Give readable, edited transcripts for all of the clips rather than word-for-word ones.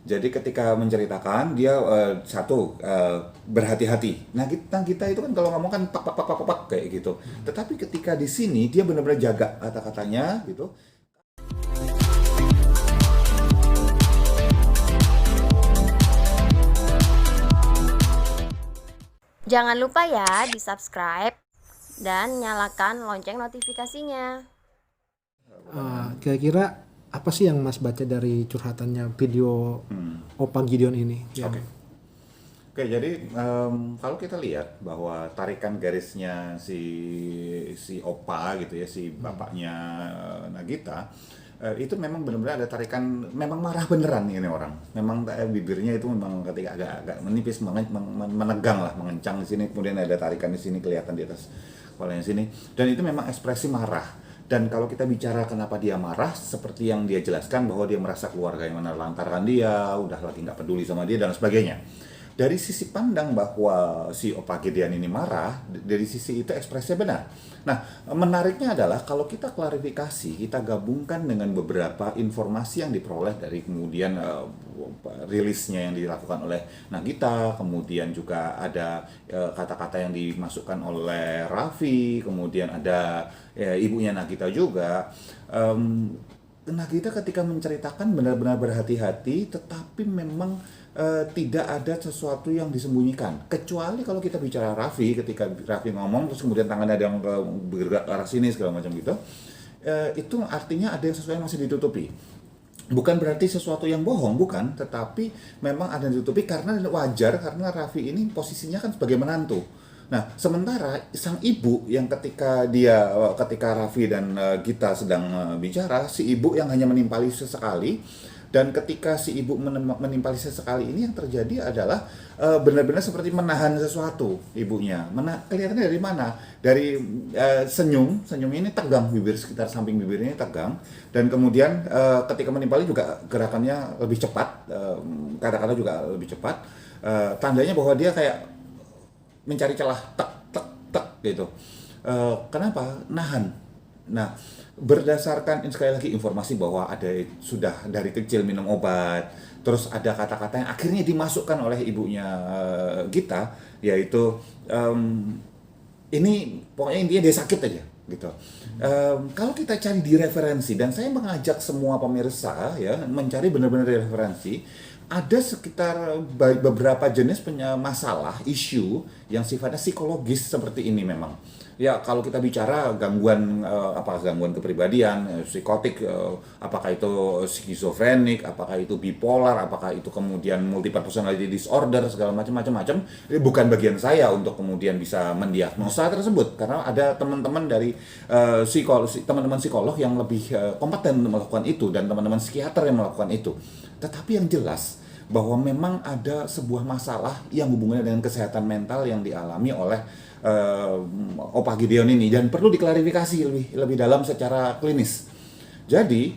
Jadi ketika menceritakan dia satu berhati-hati. Nah kita itu kan kalau ngomong kan pak pak pak pak pak pak, kayak gitu. Tetapi ketika di sini dia benar-benar jaga kata-katanya gitu. Jangan lupa ya di-subscribe dan nyalakan lonceng notifikasinya. Kira-kira apa sih yang Mas baca dari curhatannya video Opa Gideon ini? Oke. Oke, jadi kalau kita lihat bahwa tarikan garisnya si Opa gitu ya, si bapaknya Nagita, itu memang benar-benar ada tarikan, memang marah beneran ini orang. Memang bibirnya itu memang ketika agak menipis, menegang lah, mengencang di sini, kemudian ada tarikan di sini kelihatan di atas kepalanya sini, dan itu memang ekspresi marah. Dan kalau kita bicara kenapa dia marah, seperti yang dia jelaskan bahwa dia merasa keluarga yang menelantarkan dia, udah lagi nggak peduli sama dia dan sebagainya. Dari sisi pandang bahwa si Opa Gideon ini marah, dari sisi itu ekspresinya benar. Nah, menariknya adalah kalau kita klarifikasi, kita gabungkan dengan beberapa informasi yang diperoleh dari kemudian rilisnya yang dilakukan oleh Nagita, kemudian juga ada kata-kata yang dimasukkan oleh Raffi, kemudian ada ibunya Nagita juga. Nagita ketika menceritakan benar-benar berhati-hati, tetapi memang tidak ada sesuatu yang disembunyikan. Kecuali kalau kita bicara Raffi, ketika Raffi ngomong terus kemudian tangannya ada yang bergerak ke arah sini segala macam gitu, itu artinya ada sesuatu yang masih ditutupi. Bukan berarti sesuatu yang bohong, bukan, tetapi memang ada yang ditutupi karena wajar, karena Raffi ini posisinya kan sebagai menantu. Nah, sementara sang ibu yang ketika Raffi dan Gita sedang bicara, si ibu yang hanya menimpali sesekali, dan ketika si ibu menimpali sesekali ini yang terjadi adalah benar-benar seperti menahan sesuatu ibunya. Kelihatannya dari mana? Dari senyum ini tegang, bibir sekitar samping bibirnya tegang, dan kemudian ketika menimpali juga gerakannya lebih cepat, kata-kata juga lebih cepat. Tandanya bahwa dia kayak mencari celah, tek tek tek gitu. Kenapa? Nahan. Nah, berdasarkan sekali lagi informasi bahwa ada sudah dari kecil minum obat, terus ada kata-kata yang akhirnya dimasukkan oleh ibunya Gita, yaitu ini pokoknya intinya dia sakit aja gitu. Kalau kita cari di referensi, dan saya mengajak semua pemirsa ya mencari benar-benar di referensi, ada sekitar beberapa jenis masalah, isu yang sifatnya psikologis seperti ini memang. Ya, kalau kita bicara gangguan gangguan kepribadian, psikotik, apakah itu skizofrenik, apakah itu bipolar, apakah itu kemudian multiple personality disorder, segala macam, ini bukan bagian saya untuk kemudian bisa mendiagnosa tersebut, karena ada teman-teman dari teman-teman psikolog yang lebih kompeten melakukan itu, dan teman-teman psikiater yang melakukan itu. Tetapi yang jelas bahwa memang ada sebuah masalah yang hubungannya dengan kesehatan mental yang dialami oleh Opa Gideon ini, dan perlu diklarifikasi lebih dalam secara klinis. Jadi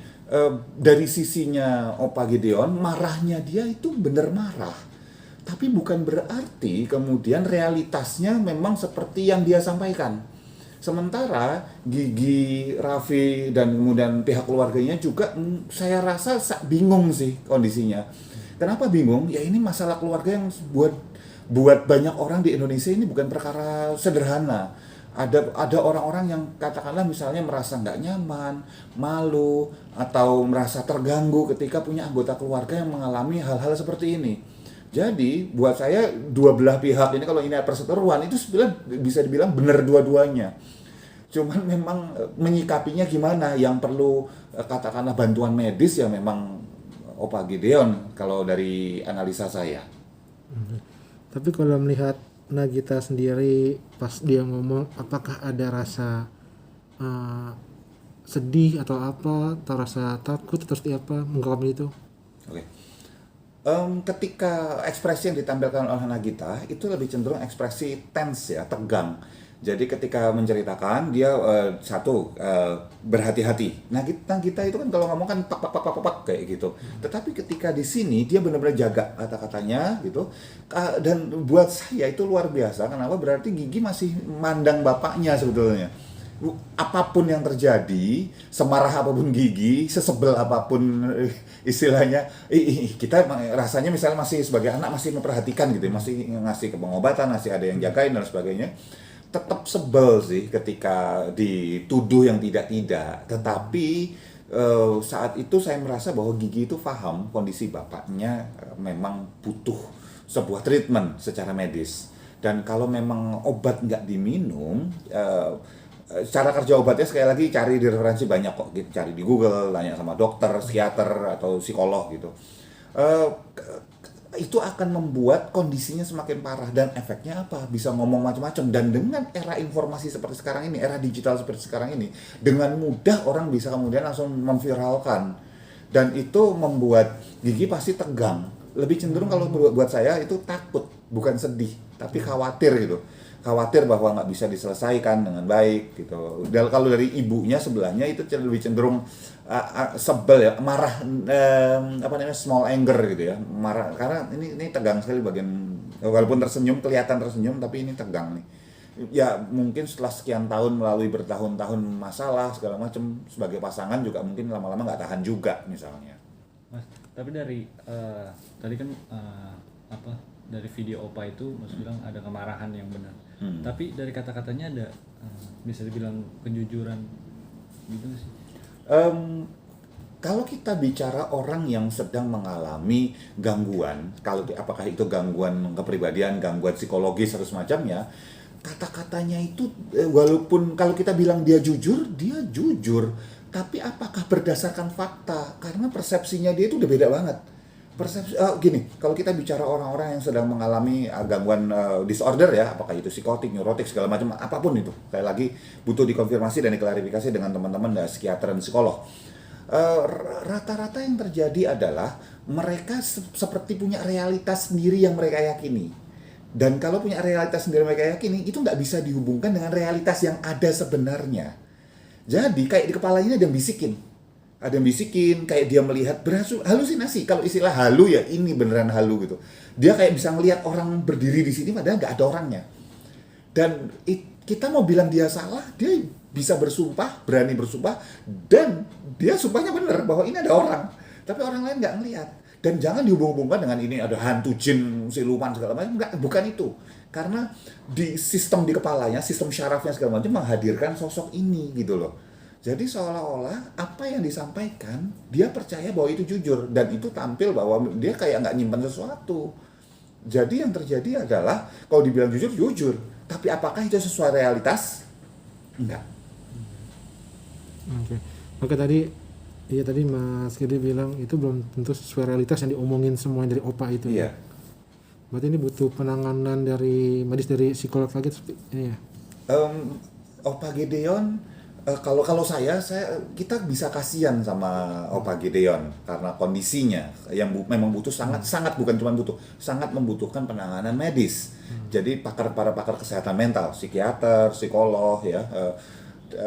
dari sisinya Opa Gideon, marahnya dia itu benar marah, tapi bukan berarti kemudian realitasnya memang seperti yang dia sampaikan. Sementara Gigi, Raffi, dan kemudian pihak keluarganya juga saya rasa bingung sih kondisinya. Kenapa bingung? Ya ini masalah keluarga yang buat banyak orang di Indonesia ini bukan perkara sederhana. Ada orang-orang yang katakanlah misalnya merasa nggak nyaman, malu, atau merasa terganggu ketika punya anggota keluarga yang mengalami hal-hal seperti ini. Jadi buat saya dua belah pihak ini, kalau ini ada perseteruan, itu bisa dibilang benar dua-duanya. Cuman memang menyikapinya gimana, yang perlu katakanlah bantuan medis ya memang Opa Gideon kalau dari analisa saya. Tapi kalau melihat Nagita sendiri pas dia ngomong, apakah ada rasa sedih atau apa, atau rasa takut atau seperti apa mengungkapkan itu? Oke. Ketika ekspresi yang ditampilkan oleh Nagita itu lebih cenderung ekspresi tense ya, tegang. Jadi ketika menceritakan dia berhati-hati. Nah kita itu kan kalau ngomong kan pak pak pak pak pak kayak gitu. Tetapi ketika di sini dia benar-benar jaga kata-katanya gitu. Dan buat saya itu luar biasa. Kenapa? Berarti Gigi masih mandang bapaknya sebetulnya. apapun yang terjadi, semarah apapun gigi, sesebel apapun istilahnya, kita rasanya misalnya masih sebagai anak masih memperhatikan gitu, masih ngasih ke pengobatan, masih ada yang jagain dan sebagainya. Tetap sebel sih ketika dituduh yang tidak-tidak. Tetapi saat itu saya merasa bahwa Gigi itu paham kondisi bapaknya memang butuh sebuah treatment secara medis. Dan kalau memang obat nggak diminum, cara kerja obatnya sekali lagi cari di referensi banyak kok, gitu. Cari di Google, tanya sama dokter, psikiater atau psikolog gitu. Eh, itu akan membuat kondisinya semakin parah dan efeknya apa? Bisa ngomong macam-macam. Dan dengan era informasi seperti sekarang ini, era digital seperti sekarang ini, dengan mudah orang bisa kemudian langsung memviralkan. Dan itu membuat Gigi pasti tegang. Lebih cenderung kalau buat saya itu takut, bukan sedih, tapi khawatir gitu. Khawatir bahwa nggak bisa diselesaikan dengan baik gitu. Dan kalau dari ibunya sebelahnya itu lebih cenderung sebel ya, marah, apa namanya, small anger gitu ya, marah karena ini tegang sekali bagian, walaupun tersenyum, kelihatan tersenyum, tapi ini tegang nih. Ya mungkin setelah sekian tahun melalui bertahun-tahun masalah segala macam, sebagai pasangan juga mungkin lama-lama nggak tahan juga misalnya. Mas, tapi dari tadi kan apa, dari video Opa itu Mas bilang ada kemarahan yang benar. Tapi dari kata-katanya ada bisa dibilang kejujuran gitu nggak sih? Kalau kita bicara orang yang sedang mengalami gangguan, kalau apakah itu gangguan kepribadian, gangguan psikologis atau semacamnya, kata-katanya itu walaupun kalau kita bilang dia jujur, tapi apakah berdasarkan fakta? Karena persepsinya dia itu udah beda banget. Persepsi gini, kalau kita bicara orang-orang yang sedang mengalami gangguan disorder ya, apakah itu psikotik, neurotik, segala macam, apapun itu, sekali lagi butuh dikonfirmasi dan diklarifikasi dengan teman-teman dari psikiater dan psikolog. Rata-rata yang terjadi adalah mereka seperti punya realitas sendiri yang mereka yakini. Dan kalau punya realitas sendiri yang mereka yakini, itu nggak bisa dihubungkan dengan realitas yang ada sebenarnya. Jadi kayak di kepalanya ada yang bisikin. Ada yang bisikin, kayak dia melihat halusinasi. Kalau istilah halu ya, ini beneran halu gitu. Dia kayak bisa melihat orang berdiri di sini padahal nggak ada orangnya. Dan kita mau bilang dia salah, dia bisa bersumpah, berani bersumpah, dan dia sumpahnya bener bahwa ini ada orang. Tapi orang lain nggak ngelihat. Dan jangan dihubung-hubungkan dengan ini ada hantu, jin, siluman segala macam. Enggak, bukan itu. Karena di sistem di kepalanya, sistem syarafnya segala macam menghadirkan sosok ini gitu loh. Jadi seolah-olah apa yang disampaikan, dia percaya bahwa itu jujur. Dan itu tampil bahwa dia kayak nggak nyimpan sesuatu. Jadi yang terjadi adalah, kalau dibilang jujur. Tapi apakah itu sesuai realitas? Enggak. Oke, tadi Mas Gede bilang itu belum tentu sesuai realitas yang diomongin semua dari Opa itu. Iya. Berarti ini butuh penanganan dari medis, dari psikolog lagi seperti ini ya. Opa Gedeon, kalau kita bisa kasihan sama Opa Gedeon karena kondisinya yang memang butuh sangat bukan cuma butuh, sangat membutuhkan penanganan medis. Jadi para pakar kesehatan mental, psikiater, psikolog ya,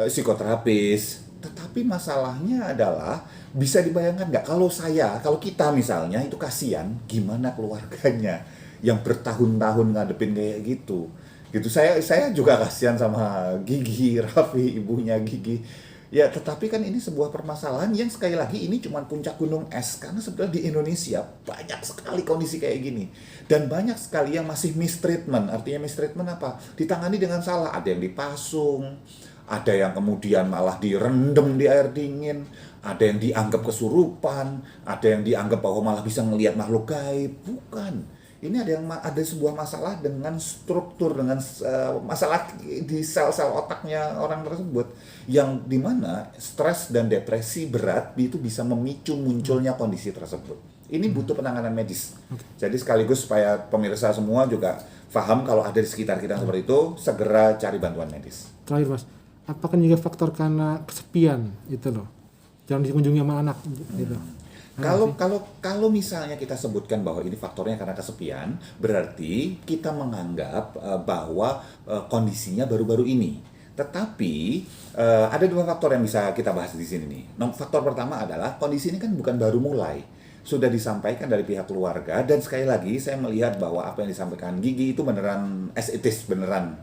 psikoterapis. Tetapi masalahnya adalah, bisa dibayangkan nggak kalau kita misalnya itu kasihan, gimana keluarganya yang bertahun-tahun ngadepin kayak gitu. Saya juga kasihan sama Gigi, Raffi, ibunya Gigi. Ya, tetapi kan ini sebuah permasalahan yang sekali lagi ini cuma puncak gunung es, karena sebenarnya di Indonesia banyak sekali kondisi kayak gini. Dan banyak sekali yang masih mistreatment. Artinya mistreatment apa? Ditangani dengan salah, ada yang dipasung, ada yang kemudian malah direndam di air dingin, ada yang dianggap kesurupan, ada yang dianggap bahwa malah bisa ngelihat makhluk gaib. Bukan. Ini ada sebuah masalah dengan struktur, dengan masalah di sel-sel otaknya orang tersebut, yang dimana stres dan depresi berat itu bisa memicu munculnya kondisi tersebut. Ini butuh penanganan medis. Jadi sekaligus supaya pemirsa semua juga paham kalau ada di sekitar kita seperti itu, segera cari bantuan medis. Terakhir Mas, apakah juga faktor karena kesepian itu loh, jangan dikunjungi sama anak gitu? Kalau misalnya kita sebutkan bahwa ini faktornya karena kesepian, berarti kita menganggap bahwa kondisinya baru-baru ini. Tetapi ada dua faktor yang bisa kita bahas di sini nih. Faktor pertama adalah kondisi ini kan bukan baru mulai, sudah disampaikan dari pihak keluarga, dan sekali lagi saya melihat bahwa apa yang disampaikan Gigi itu beneran as it is, beneran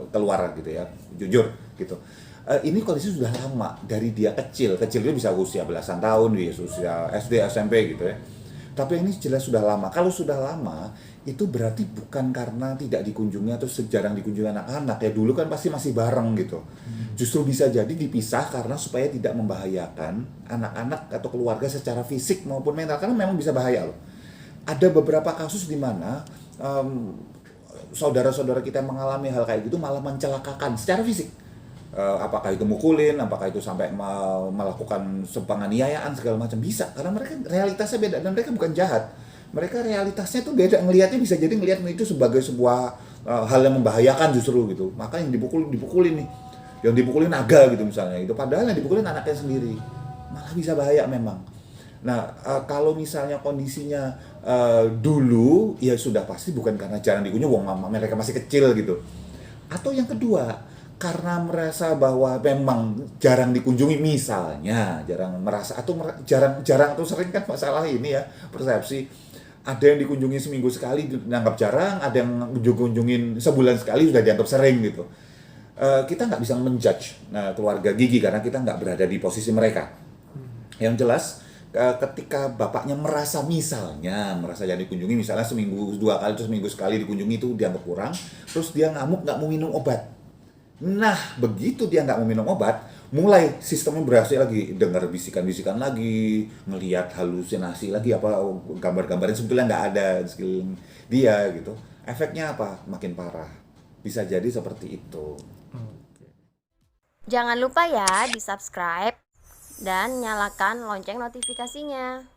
keluar gitu ya, jujur. gitu. Ini kondisi sudah lama dari dia kecil itu bisa usia belasan tahun, dia usia SD, SMP gitu ya. Tapi ini jelas sudah lama. Kalau sudah lama, itu berarti bukan karena tidak dikunjungi atau jarang dikunjungi anak-anak ya. Dulu kan pasti masih bareng gitu. Justru bisa jadi dipisah karena supaya tidak membahayakan anak-anak atau keluarga secara fisik maupun mental. Karena memang bisa bahaya loh. Ada beberapa kasus di mana saudara-saudara kita yang mengalami hal kayak gitu malah mencelakakan secara fisik. Apakah itu mukulin, apakah itu sampai melakukan penganiayaan segala macam, bisa karena mereka realitasnya beda dan mereka bukan jahat, mereka realitasnya tuh beda, ngelihatnya bisa jadi ngelihat itu sebagai sebuah hal yang membahayakan justru gitu, maka yang dipukulin nih, yang dipukulin naga gitu misalnya, itu padahal yang dipukulin anaknya sendiri, malah bisa bahaya memang. Nah, kalau misalnya kondisinya dulu ya sudah pasti bukan karena jarang dikunjungi, mereka masih kecil gitu, atau yang kedua karena merasa bahwa memang jarang dikunjungi, misalnya jarang merasa atau jarang atau sering kan masalah ini ya, persepsi. Ada yang dikunjungi seminggu sekali dianggap jarang, ada yang dikunjungin sebulan sekali sudah dianggap sering gitu. Kita nggak bisa menjudge keluarga Gigi karena kita nggak berada di posisi mereka. Yang jelas ketika bapaknya merasa jangan dikunjungi, misalnya seminggu 2 kali atau seminggu sekali dikunjungi itu dianggap kurang, terus dia ngamuk nggak mau minum obat. Nah, begitu dia nggak mau minum obat, mulai sistemnya berhasil lagi, dengar bisikan-bisikan lagi, ngelihat halusinasi lagi, apa gambar-gambar yang sebetulnya nggak ada di sekeliling dia gitu. Efeknya apa? Makin parah. Bisa jadi seperti itu. Jangan lupa ya di subscribe dan nyalakan lonceng notifikasinya.